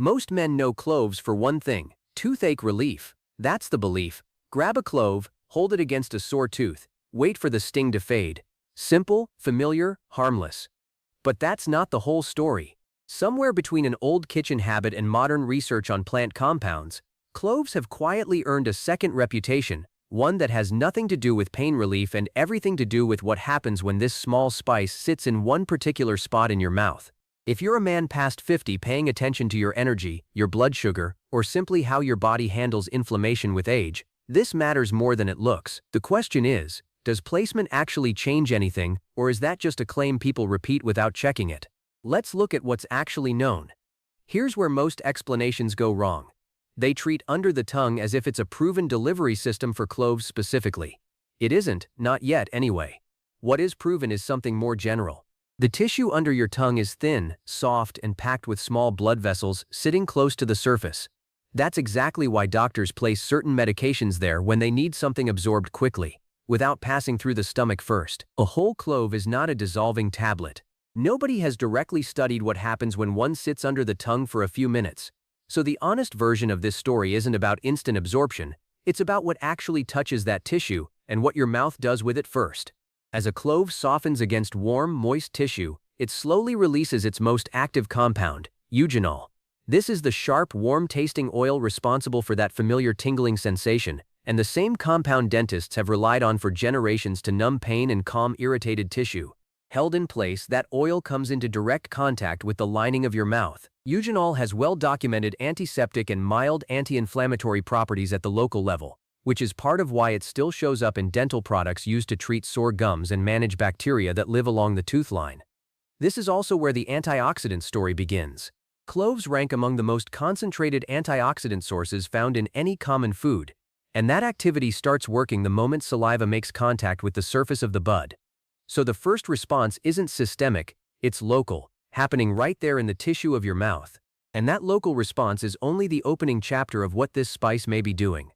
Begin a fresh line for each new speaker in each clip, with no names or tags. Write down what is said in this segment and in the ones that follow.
Most men know cloves for one thing: toothache relief. That's the belief. Grab a clove, hold it against a sore tooth, wait for the sting to fade. Simple, familiar, harmless. But that's not the whole story. Somewhere between an old kitchen habit and modern research on plant compounds, cloves have quietly earned a second reputation, one that has nothing to do with pain relief and everything to do with what happens when this small spice sits in one particular spot in your mouth. If you're a man past 50 paying attention to your energy, your blood sugar, or simply how your body handles inflammation with age, this matters more than it looks. The question is, does placement actually change anything, or is that just a claim people repeat without checking it? Let's look at what's actually known. Here's where most explanations go wrong. They treat under the tongue as if it's a proven delivery system for cloves specifically. It isn't, not yet anyway. What is proven is something more general. The tissue under your tongue is thin, soft, and packed with small blood vessels sitting close to the surface. That's exactly why doctors place certain medications there when they need something absorbed quickly, without passing through the stomach first. A whole clove is not a dissolving tablet. Nobody has directly studied what happens when one sits under the tongue for a few minutes. So the honest version of this story isn't about instant absorption, it's about what actually touches that tissue and what your mouth does with it first. As a clove softens against warm, moist tissue, it slowly releases its most active compound, eugenol. This is the sharp, warm-tasting oil responsible for that familiar tingling sensation, and the same compound dentists have relied on for generations to numb pain and calm irritated tissue. Held in place, that oil comes into direct contact with the lining of your mouth. Eugenol has well-documented antiseptic and mild anti-inflammatory properties at the local level, which is part of why it still shows up in dental products used to treat sore gums and manage bacteria that live along the tooth line. This is also where the antioxidant story begins. Cloves rank among the most concentrated antioxidant sources found in any common food, and that activity starts working the moment saliva makes contact with the surface of the bud. So the first response isn't systemic, it's local, happening right there in the tissue of your mouth. And that local response is only the opening chapter of what this spice may be doing.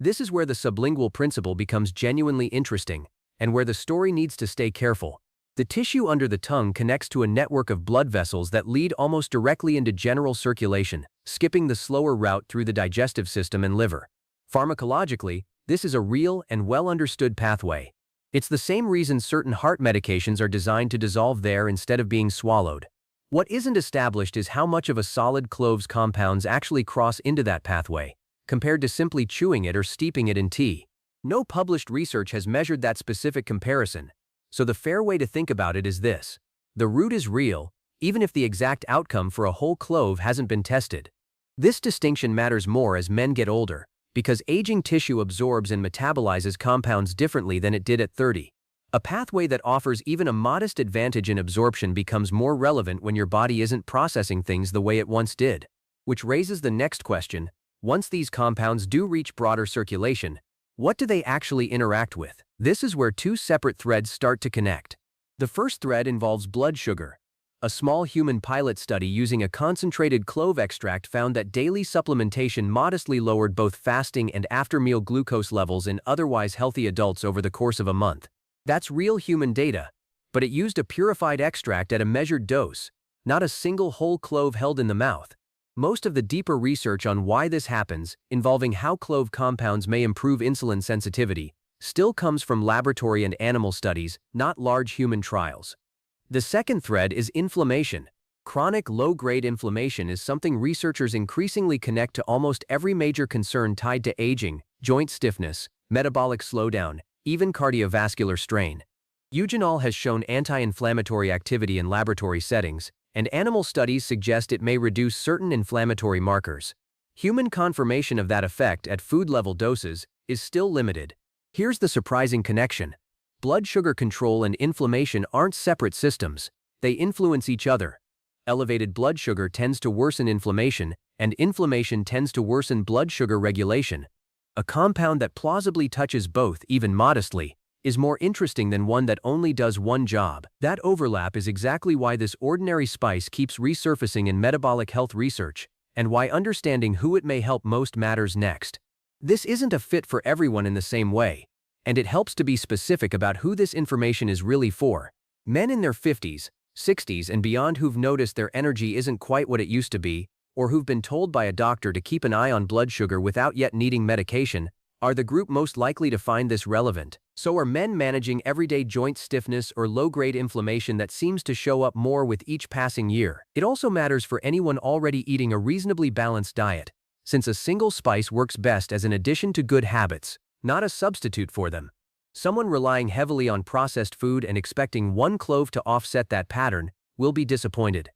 This is where the sublingual principle becomes genuinely interesting, and where the story needs to stay careful. The tissue under the tongue connects to a network of blood vessels that lead almost directly into general circulation, skipping the slower route through the digestive system and liver. Pharmacologically, this is a real and well-understood pathway. It's the same reason certain heart medications are designed to dissolve there instead of being swallowed. What isn't established is how much of a solid cloves compounds actually cross into that pathway, compared to simply chewing it or steeping it in tea. No published research has measured that specific comparison, so the fair way to think about it is this: the root is real, even if the exact outcome for a whole clove hasn't been tested. This distinction matters more as men get older, because aging tissue absorbs and metabolizes compounds differently than it did at 30. A pathway that offers even a modest advantage in absorption becomes more relevant when your body isn't processing things the way it once did. Which raises the next question: once these compounds do reach broader circulation, what do they actually interact with? This is where two separate threads start to connect. The first thread involves blood sugar. A small human pilot study using a concentrated clove extract found that daily supplementation modestly lowered both fasting and after-meal glucose levels in otherwise healthy adults over the course of a month. That's real human data, but it used a purified extract at a measured dose, not a single whole clove held in the mouth. Most of the deeper research on why this happens, involving how clove compounds may improve insulin sensitivity, still comes from laboratory and animal studies, not large human trials. The second thread is inflammation. Chronic low-grade inflammation is something researchers increasingly connect to almost every major concern tied to aging: joint stiffness, metabolic slowdown, even cardiovascular strain. Eugenol has shown anti-inflammatory activity in laboratory settings, and animal studies suggest it may reduce certain inflammatory markers. Human confirmation of that effect at food-level doses is still limited. Here's the surprising connection. Blood sugar control and inflammation aren't separate systems, they influence each other. Elevated blood sugar tends to worsen inflammation, and inflammation tends to worsen blood sugar regulation. A compound that plausibly touches both, even modestly, is more interesting than one that only does one job. That overlap is exactly why this ordinary spice keeps resurfacing in metabolic health research, and why understanding who it may help most matters next. This isn't a fit for everyone in the same way, and it helps to be specific about who this information is really for. Men in their 50s, 60s, and beyond who've noticed their energy isn't quite what it used to be, or who've been told by a doctor to keep an eye on blood sugar without yet needing medication, are the group most likely to find this relevant. So are men managing everyday joint stiffness or low-grade inflammation that seems to show up more with each passing year. It also matters for anyone already eating a reasonably balanced diet, since a single spice works best as an addition to good habits, not a substitute for them. Someone relying heavily on processed food and expecting one clove to offset that pattern will be disappointed.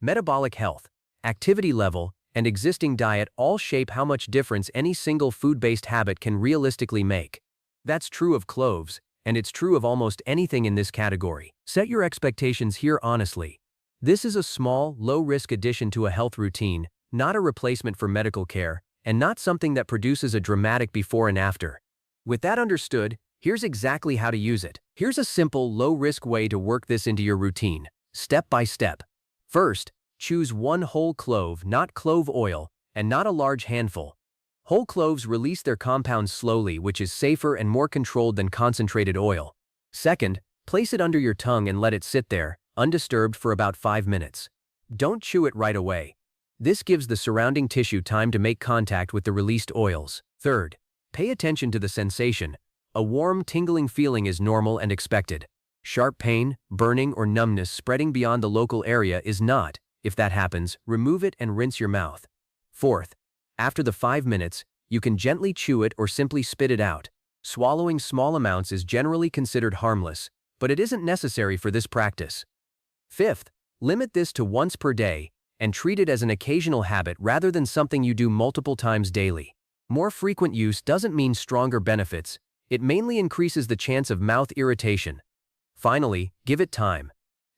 Metabolic health, activity level, and existing diet all shape how much difference any single food-based habit can realistically make. That's true of cloves, and it's true of almost anything in this category. Set your expectations here honestly. This is a small, low-risk addition to a health routine, not a replacement for medical care, and not something that produces a dramatic before and after. With that understood, here's exactly how to use it. Here's a simple, low-risk way to work this into your routine, step by step. First, choose one whole clove, not clove oil, and not a large handful. Whole cloves release their compounds slowly, which is safer and more controlled than concentrated oil. Second, place it under your tongue and let it sit there, undisturbed for about 5 minutes. Don't chew it right away. This gives the surrounding tissue time to make contact with the released oils. Third, pay attention to the sensation. A warm, tingling feeling is normal and expected. Sharp pain, burning, or numbness spreading beyond the local area is not. If that happens, remove it and rinse your mouth. Fourth, after the 5 minutes, you can gently chew it or simply spit it out. Swallowing small amounts is generally considered harmless, but it isn't necessary for this practice. Fifth, limit this to once per day and treat it as an occasional habit rather than something you do multiple times daily. More frequent use doesn't mean stronger benefits, it mainly increases the chance of mouth irritation. Finally, give it time.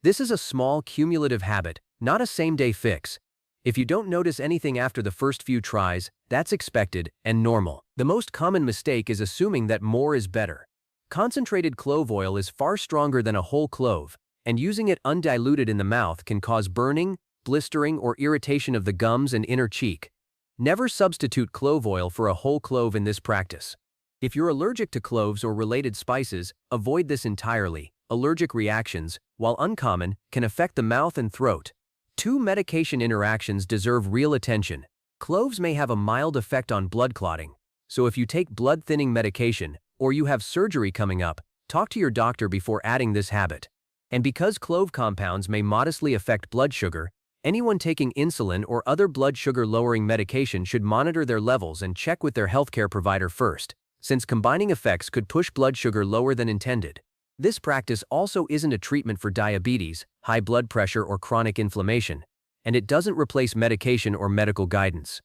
This is a small, cumulative habit, not a same-day fix. If you don't notice anything after the first few tries, that's expected and normal. The most common mistake is assuming that more is better. Concentrated clove oil is far stronger than a whole clove, and using it undiluted in the mouth can cause burning, blistering, or irritation of the gums and inner cheek. Never substitute clove oil for a whole clove in this practice. If you're allergic to cloves or related spices, avoid this entirely. Allergic reactions, while uncommon, can affect the mouth and throat. 2 medication interactions deserve real attention. Cloves may have a mild effect on blood clotting, so if you take blood-thinning medication or you have surgery coming up, talk to your doctor before adding this habit. And because clove compounds may modestly affect blood sugar, anyone taking insulin or other blood sugar-lowering medication should monitor their levels and check with their healthcare provider first, since combining effects could push blood sugar lower than intended. This practice also isn't a treatment for diabetes, high blood pressure, or chronic inflammation, and it doesn't replace medication or medical guidance.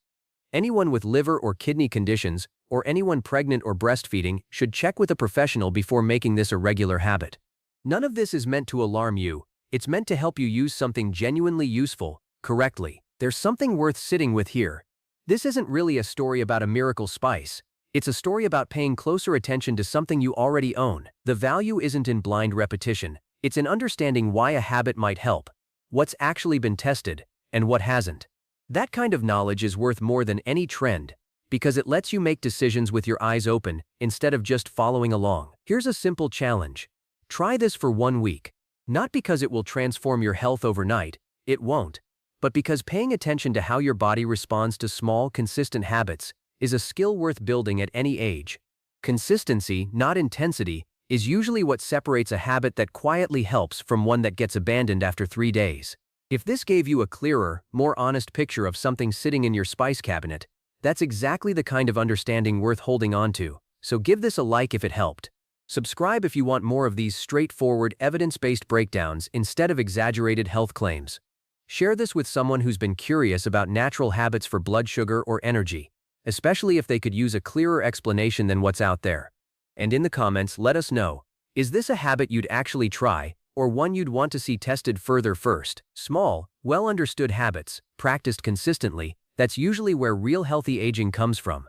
Anyone with liver or kidney conditions, or anyone pregnant or breastfeeding, should check with a professional before making this a regular habit. None of this is meant to alarm you, it's meant to help you use something genuinely useful, correctly. There's something worth sitting with here. This isn't really a story about a miracle spice. It's a story about paying closer attention to something you already own. The value isn't in blind repetition, it's in understanding why a habit might help, what's actually been tested, and what hasn't. That kind of knowledge is worth more than any trend, because it lets you make decisions with your eyes open instead of just following along. Here's a simple challenge. Try this for 1 week. Not because it will transform your health overnight, it won't, but because paying attention to how your body responds to small, consistent habits is a skill worth building at any age. Consistency, not intensity, is usually what separates a habit that quietly helps from one that gets abandoned after 3 days. If this gave you a clearer, more honest picture of something sitting in your spice cabinet, that's exactly the kind of understanding worth holding on to, so give this a like if it helped. Subscribe if you want more of these straightforward, evidence-based breakdowns instead of exaggerated health claims. Share this with someone who's been curious about natural habits for blood sugar or energy, especially if they could use a clearer explanation than what's out there. And in the comments, let us know, is this a habit you'd actually try, or one you'd want to see tested further first? Small, well-understood habits, practiced consistently, that's usually where real healthy aging comes from.